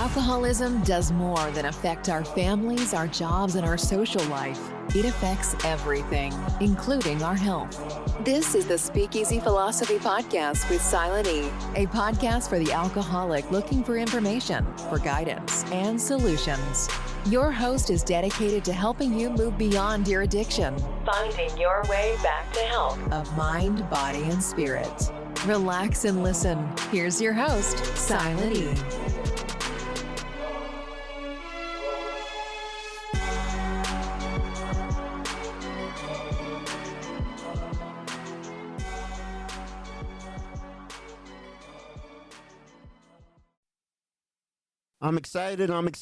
Alcoholism does more than affect our families, our jobs, and our social life. It affects everything, including our health. This is the Speakeasy Philosophy Podcast with Silent E, a podcast for the alcoholic looking for information, for guidance, and solutions. Your host is dedicated to helping you move beyond your addiction, finding your way back to health of mind, body, and spirit. Relax and listen. Here's your host, Silent E. I'm excited about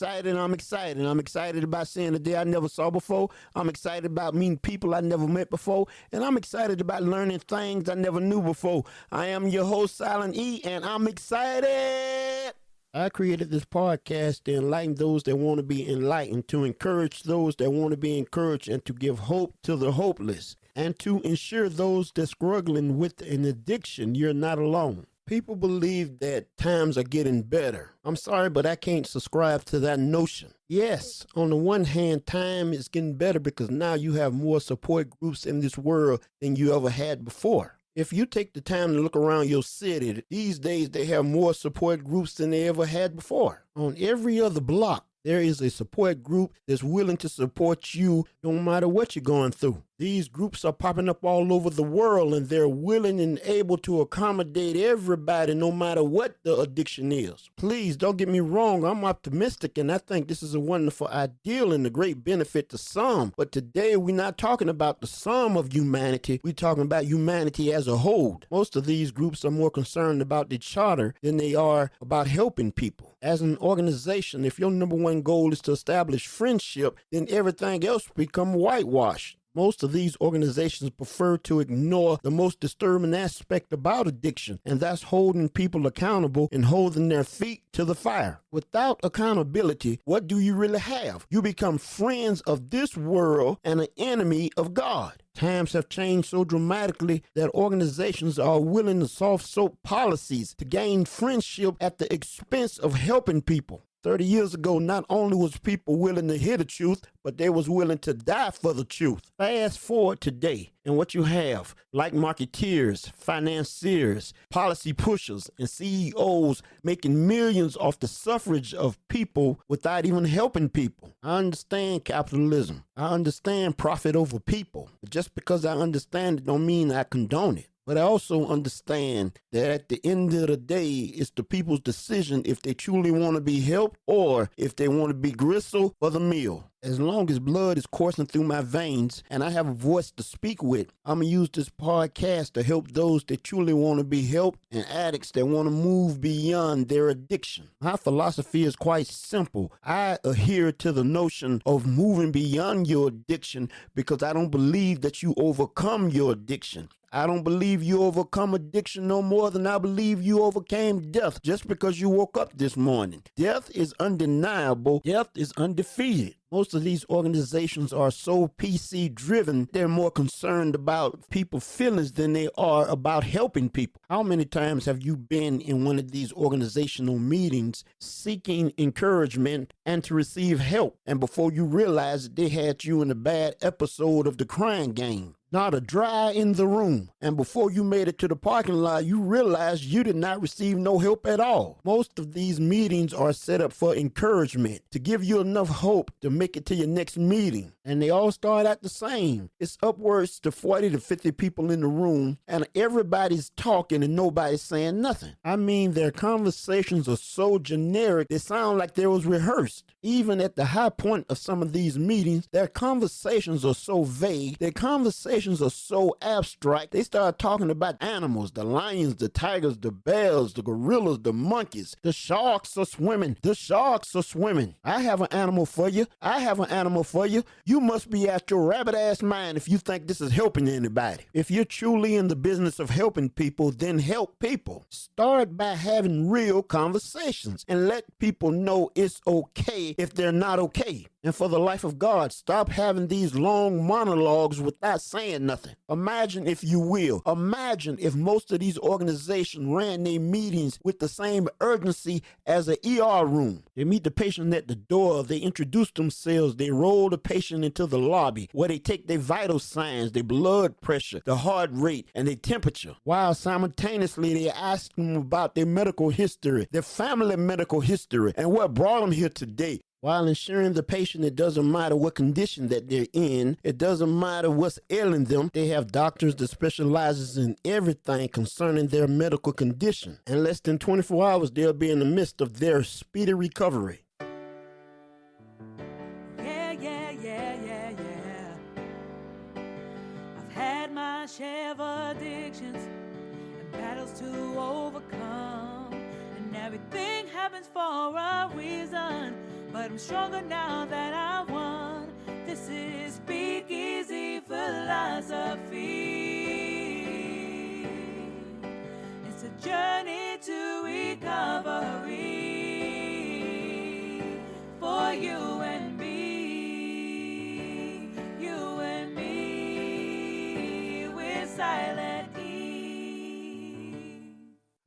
seeing a day I never saw before. I'm excited about meeting people I never met before. And I'm excited about learning things I never knew before. I am your host, Silent E, and I'm excited. I created this podcast to enlighten those that want to be enlightened, to encourage those that want to be encouraged, and to give hope to the hopeless, and to ensure those that are struggling with an addiction you're not alone. People believe that times are getting better. I'm sorry, but I can't subscribe to that notion. Yes, on the one hand, time is getting better because now you have more support groups in this world than you ever had before. If you take the time to look around your city, these days they have more support groups than they ever had before. On every other block, there is a support group that's willing to support you no matter what you're going through. These groups are popping up all over the world, and they're willing and able to accommodate everybody no matter what the addiction is. Please don't get me wrong. I'm optimistic, and I think this is a wonderful ideal and a great benefit to some. But today we're not talking about the sum of humanity. We're talking about humanity as a whole. Most of these groups are more concerned about the charter than they are about helping people. As an organization, if your number one goal is to establish friendship, then everything else become whitewashed. Most of these organizations prefer to ignore the most disturbing aspect about addiction, and that's holding people accountable and holding their feet to the fire. Without accountability, what do you really have? You become friends of this world and an enemy of God. Times have changed so dramatically that organizations are willing to soft soap policies to gain friendship at the expense of helping people. 30 years ago, not only was people willing to hear the truth, but they was willing to die for the truth. Fast forward today, and what you have, like marketeers, financiers, policy pushers, and CEOs making millions off the suffrage of people without even helping people. I understand capitalism. I understand profit over people. But just because I understand it don't mean I condone it. But I also understand that at the end of the day, it's the people's decision if they truly want to be helped or if they want to be gristle for the meal. As long as blood is coursing through my veins and I have a voice to speak with, I'm going to use this podcast to help those that truly want to be helped and addicts that want to move beyond their addiction. My philosophy is quite simple. I adhere to the notion of moving beyond your addiction because I don't believe that you overcome your addiction. I don't believe you overcome addiction no more than I believe you overcame death just because you woke up this morning. Death is undeniable. Death is undefeated. Most of these organizations are so PC driven, they're more concerned about people's feelings than they are about helping people. How many times have you been in one of these organizational meetings seeking encouragement and to receive help? And before you realize it, they had you in a bad episode of the crying game. Not a dry in the room. And before you made it to the parking lot, you realized you did not receive no help at all. Most of these meetings are set up for encouragement, to give you enough hope to make it to your next meeting. And they all start out the same. It's upwards to 40 to 50 people in the room, and everybody's talking and nobody's saying nothing. I mean, their conversations are so generic, they sound like they was rehearsed. Even at the high point of some of these meetings, their conversations are so vague, their conversations are so abstract, they start talking about animals, the lions, the tigers, the bears, the gorillas, the monkeys. The sharks are swimming. The sharks are swimming. I have an animal for you. I have an animal for you. You must be out your rabbit-ass mind if you think this is helping anybody. If you're truly in the business of helping people, then help people. Start by having real conversations and let people know it's okay if they're not okay. And for the life of God, stop having these long monologues without saying saying nothing. Imagine, if you will, imagine if most of these organizations ran their meetings with the same urgency as an ER room. They meet the patient at the door, they introduce themselves, they roll the patient into the lobby where they take their vital signs, their blood pressure, the heart rate, and their temperature, while simultaneously they ask them about their medical history, their family medical history, and what brought them here today, while ensuring the patient it doesn't matter what condition that they're in, it doesn't matter what's ailing them. They have doctors that specializes in everything concerning their medical condition. In less than 24 hours, they'll be in the midst of their speedy recovery. I've had my share of addictions and battles to overcome, and everything happens for a reason. But I'm stronger now that I won. This is Speakeasy Philosophy. It's a journey to recovery for you and me. You and me with Silent E.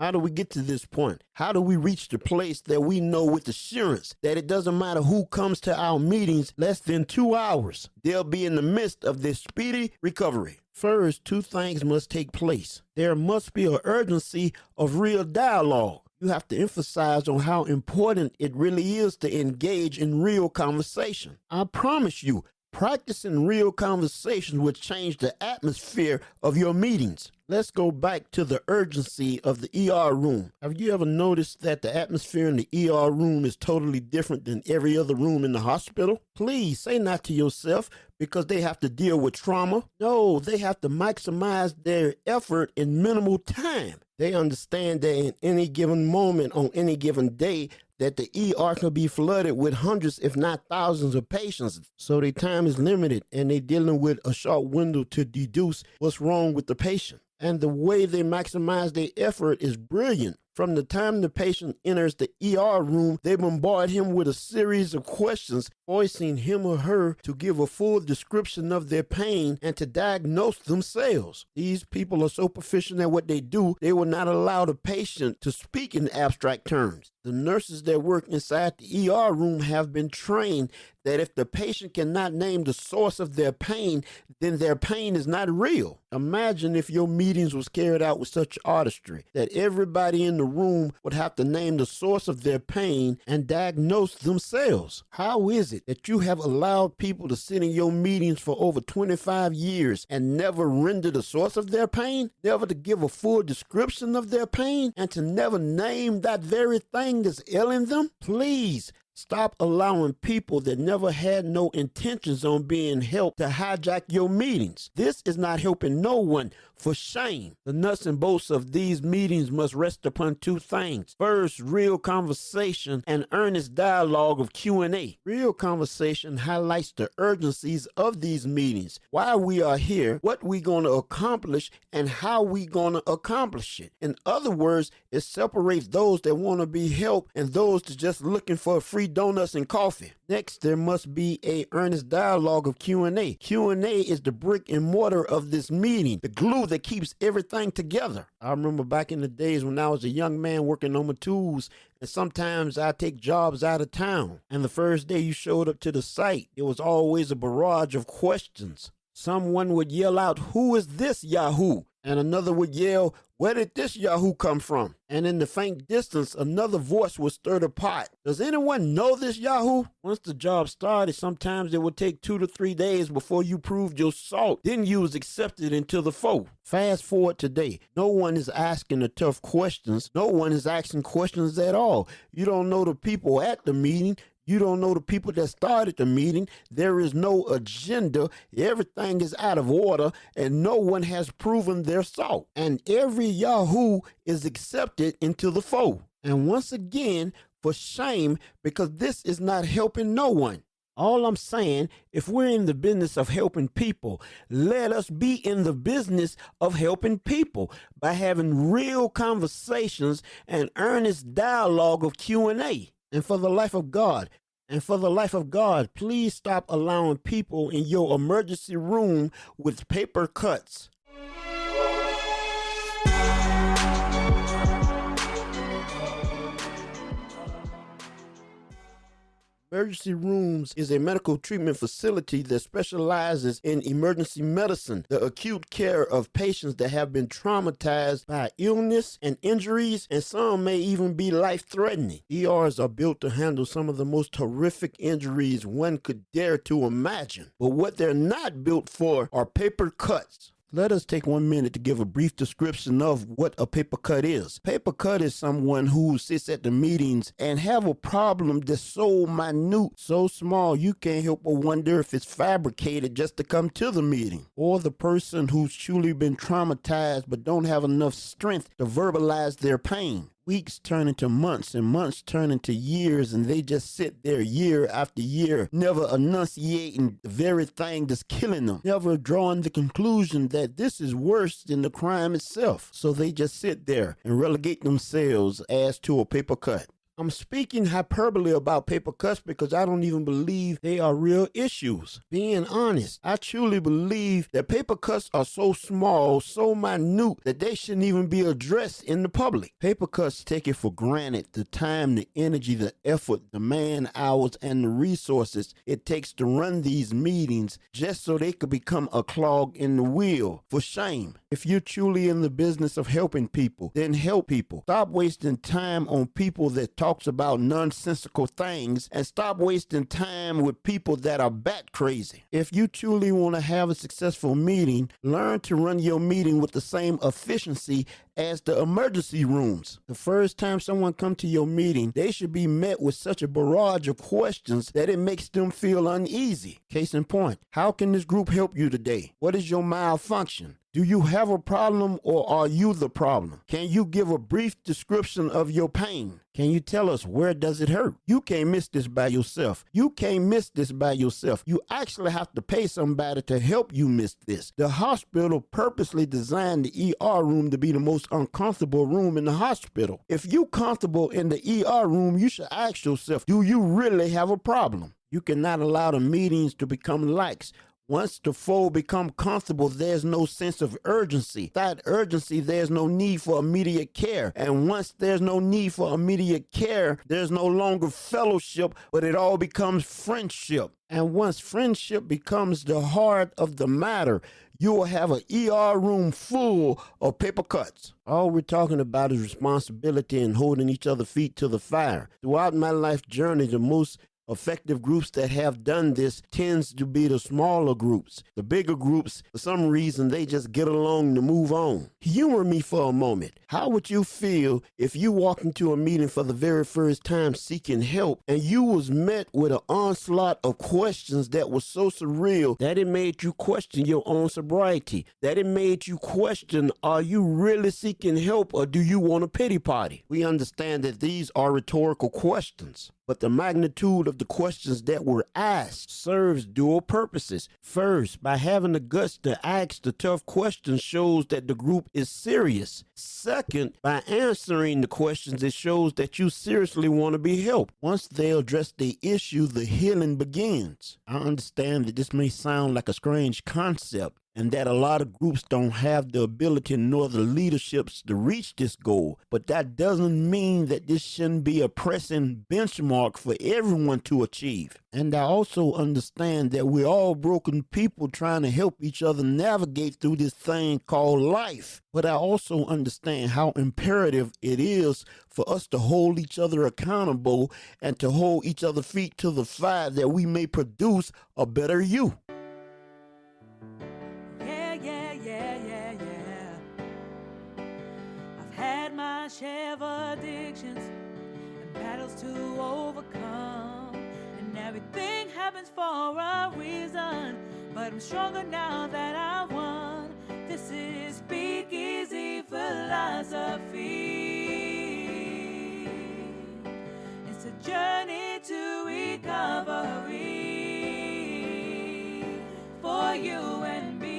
How do we get to this point? How do we reach the place that we know with assurance that it doesn't matter who comes to our meetings less than 2 hours, they'll be in the midst of this speedy recovery? First, two things must take place. There must be an urgency of real dialogue. You have to emphasize on how important it really is to engage in real conversation. I promise you, practicing real conversations will change the atmosphere of your meetings. Let's go back to the urgency of the ER room. Have you ever noticed that the atmosphere in the ER room is totally different than every other room in the hospital? Please say not to yourself because they have to deal with trauma. No, they have to maximize their effort in minimal time. They understand that in any given moment on any given day, that the ER can be flooded with hundreds, if not thousands of patients. So their time is limited and they're dealing with a short window to deduce what's wrong with the patient. And the way they maximize their effort is brilliant. From the time the patient enters the ER room, they bombard him with a series of questions, forcing him or her to give a full description of their pain and to diagnose themselves. These people are so proficient at what they do, they will not allow the patient to speak in abstract terms. The nurses that work inside the ER room have been trained that if the patient cannot name the source of their pain, then their pain is not real. Imagine if your meetings was carried out with such artistry that everybody in the room would have to name the source of their pain and diagnose themselves. How is it that you have allowed people to sit in your meetings for over 25 years and never render the source of their pain, never to give a full description of their pain, and to never name that very thing that's ailing them? Please stop allowing people that never had no intentions on being helped to hijack your meetings. This is not helping no one. For shame. The nuts and bolts of these meetings must rest upon two things. First, real conversation and earnest dialogue of Q&A. Real conversation highlights the urgencies of these meetings, why we are here, what we're going to accomplish, and how we're going to accomplish it. In other words, it separates those that want to be helped and those that just looking for free donuts and coffee. Next, there must be a earnest dialogue of Q&A. Q&A is the brick and mortar of this meeting, the glue that keeps everything together. I remember back in the days when I was a young man working on my tools, and sometimes I'd take jobs out of town. And the first day you showed up to the site, it was always a barrage of questions. Someone would yell out, "Who is this Yahoo?" And another would yell, "Where did this Yahoo come from?" And in the faint distance, another voice would stir the pot. "Does anyone know this Yahoo?" Once the job started, sometimes it would take 2 to 3 days before you proved your salt. Then you was accepted into the fold. Fast forward today. No one is asking the tough questions. No one is asking questions at all. You don't know the people at the meeting. You don't know the people that started the meeting. There is no agenda. Everything is out of order, and no one has proven their salt. And every Yahoo is accepted into the fold. And once again, for shame, because this is not helping no one. All I'm saying, if we're in the business of helping people, let us be in the business of helping people by having real conversations and earnest dialogue of Q&A. And for the life of God, And for the life of God, please stop allowing people in your emergency room with paper cuts. Emergency rooms is a medical treatment facility that specializes in emergency medicine, the acute care of patients that have been traumatized by illness and injuries, and some may even be life-threatening. ERs are built to handle some of the most horrific injuries one could dare to imagine. But what they're not built for are paper cuts. Let us take 1 minute to give a brief description of what a paper cut is. Paper cut is someone who sits at the meetings and have a problem that's so minute, so small, you can't help but wonder if it's fabricated just to come to the meeting. Or the person who's truly been traumatized but don't have enough strength to verbalize their pain. Weeks turn into months and months turn into years, and they just sit there year after year, never enunciating the very thing that's killing them, never drawing the conclusion that this is worse than the crime itself. So they just sit there and relegate themselves as to a paper cut. I'm speaking hyperbole about paper cuts because I don't even believe they are real issues. Being honest, I truly believe that paper cuts are so small, so minute, that they shouldn't even be addressed in the public. Paper cuts take it for granted the time, the energy, the effort, the man hours, and the resources it takes to run these meetings just so they could become a clog in the wheel. For shame. If you're truly in the business of helping people, then help people. Stop wasting time on people that talks about nonsensical things, and stop wasting time with people that are bat crazy. If you truly want to have a successful meeting, learn to run your meeting with the same efficiency as the emergency rooms. The first time someone comes to your meeting, they should be met with such a barrage of questions that it makes them feel uneasy. Case in point, how can this group help you today? What is your malfunction? Do you have a problem, or are you the problem? Can you give a brief description of your pain? Can you tell us where does it hurt? You can't miss this by yourself. You can't miss this by yourself. You actually have to pay somebody to help you miss this. The hospital purposely designed the ER room to be the most uncomfortable room in the hospital. If you comfortable in the ER room, you should ask yourself, do you really have a problem? You cannot allow the meetings to become likes. Once the foe become comfortable, there's no sense of urgency. Without urgency, there's no need for immediate care. And once there's no need for immediate care, there's no longer fellowship, but it all becomes friendship. And once friendship becomes the heart of the matter, you will have an ER room full of paper cuts. All we're talking about is responsibility and holding each other's feet to the fire. Throughout my life journey, the most effective groups that have done this tends to be the smaller groups. The bigger groups, for some reason, they just get along to move on. Humor me for a moment. How would you feel if you walked into a meeting for the very first time seeking help, and you was met with an onslaught of questions that was so surreal that it made you question your own sobriety, that it made you question, are you really seeking help, or do you want a pity party? We understand that these are rhetorical questions, but the magnitude of the questions that were asked serves dual purposes. First, by having the guts to ask the tough questions shows that the group is serious. Second, by answering the questions, it shows that you seriously want to be helped. Once they address the issue, the healing begins. I understand that this may sound like a strange concept, and that a lot of groups don't have the ability nor the leaderships to reach this goal. But that doesn't mean that this shouldn't be a pressing benchmark for everyone to achieve. And I also understand that we're all broken people trying to help each other navigate through this thing called life. But I also understand how imperative it is for us to hold each other accountable and to hold each other's feet to the fire that we may produce a better you. My share of addictions and battles to overcome, and everything happens for a reason, but I'm stronger now that I won. This is speakeasy philosophy. It's a journey to recovery for you and me.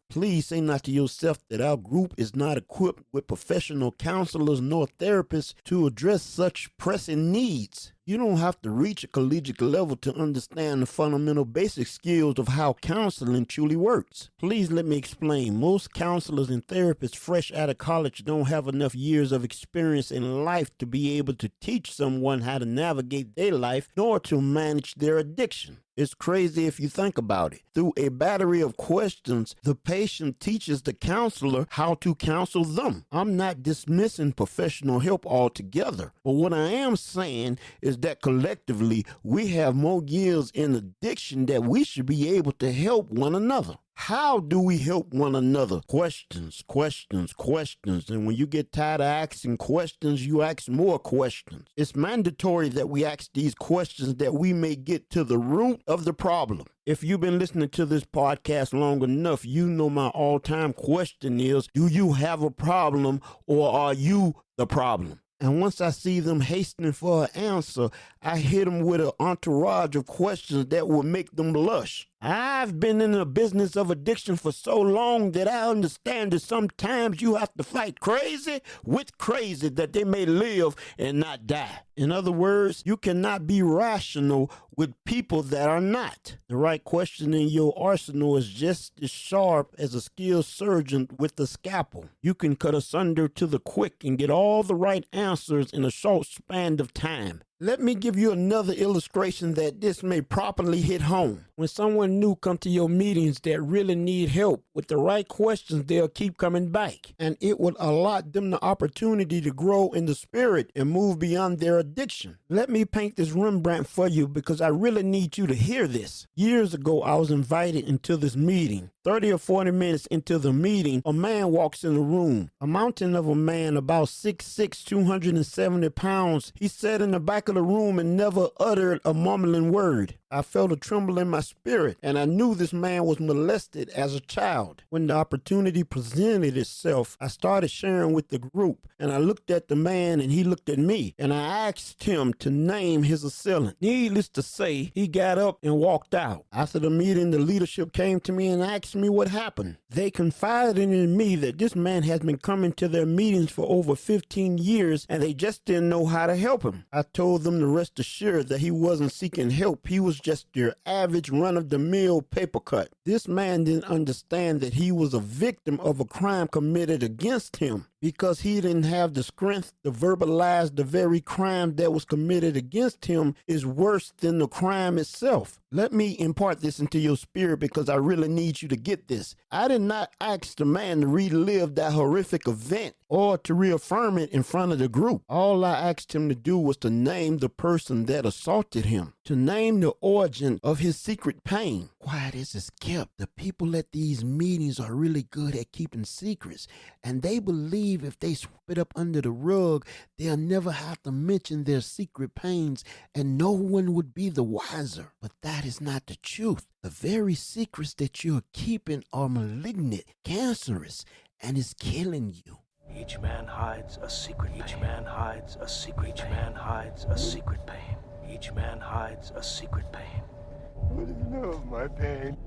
Please Please say not to yourself that our group is not equipped with professional counselors nor therapists to address such pressing needs. You don't have to reach a collegiate level to understand the fundamental basic skills of how counseling truly works. Please let me explain. Most counselors and therapists fresh out of college don't have enough years of experience in life to be able to teach someone how to navigate their life nor to manage their addiction. It's crazy if you think about it. Through a battery of questions, the patient teaches the counselor how to counsel them. I'm not dismissing professional help altogether, but what I am saying is that collectively we have more years in addiction that we should be able to help one another. How do we help one another? Questions, questions, questions. And when you get tired of asking questions, you ask more questions. It's mandatory that we ask these questions that we may get to the root of the problem. If you've been listening to this podcast long enough, you know my all-time question is, do you have a problem or are you the problem? And once I see them hastening for an answer, I hit them with an entourage of questions that will make them blush. I've been in the business of addiction for so long that I understand that sometimes you have to fight crazy with crazy that they may live and not die. In other words, you cannot be rational with people that are not. The right question in your arsenal is just as sharp as a skilled surgeon with a scalpel. You can cut asunder to the quick and get all the right answers in a short span of time. Let me give you another illustration that this may properly hit home. When someone new comes to your meetings that really need help with the right questions, they'll keep coming back. And it will allot them the opportunity to grow in the spirit and move beyond their addiction. Let me paint this Rembrandt for you because I really need you to hear this. Years ago, I was invited into this meeting. 30 or 40 minutes into the meeting, a man walks in the room. A mountain of a man, about 6'6", 270 pounds. He sat in the back of the room and never uttered a mumbling word. I felt a tremble in my spirit, and I knew this man was molested as a child. When the opportunity presented itself, I started sharing with the group, and I looked at the man and he looked at me, and I asked him to name his assailant. Needless to say, he got up and walked out. After the meeting, the leadership came to me and asked me what happened. They confided in me that this man has been coming to their meetings for over 15 years, and they just didn't know how to help him. I told them to rest assured that he wasn't seeking help. He was just your average run-of-the-mill paper cut. This man didn't understand that he was a victim of a crime committed against him because he didn't have the strength to verbalize the very crime that was committed against him is worse than the crime itself. Let me impart this into your spirit because I really need you to get this. I did not ask the man to relive that horrific event or to reaffirm it in front of the group. All I asked him to do was to name the person that assaulted him, to name the origin of his secret pain. Quiet as it's kept. The people at these meetings are really good at keeping secrets, and they believe if they sweep it up under the rug, they'll never have to mention their secret pains, and no one would be the wiser. But that is not the truth. The very secrets that you're keeping are malignant, cancerous, and is killing you. Each man hides a secret pain. Each man hides a secret Each man hides a secret pain. Each man hides a secret pain. What do you know of my pain?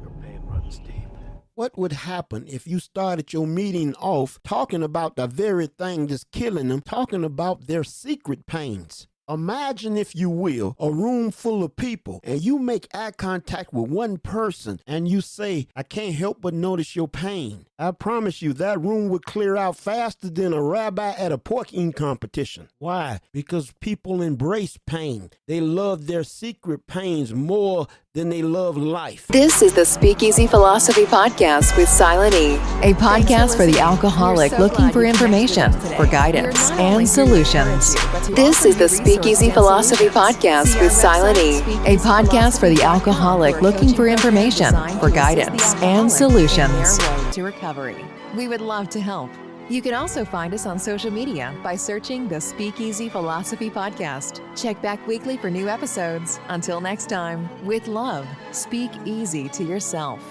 Your pain runs deep. What would happen if you started your meeting off talking about the very thing that's killing them, talking about their secret pains? Imagine, if you will, a room full of people and you make eye contact with one person and you say, I can't help but notice your pain. I promise you that room would clear out faster than a rabbi at a pork eating competition. Why? Because people embrace pain. They love their secret pains more than they love life. This is the Speakeasy Philosophy Podcast with Silent E, a podcast for the alcoholic looking for information, for guidance, and solutions. This is the Speakeasy Philosophy Podcast with Silent E, a podcast for the alcoholic looking for information, for guidance, and solutions. To recovery. We would love to help. You can also find us on social media by searching the Speakeasy Philosophy Podcast. Check back weekly for new episodes. Until next time, with love, speak easy to yourself.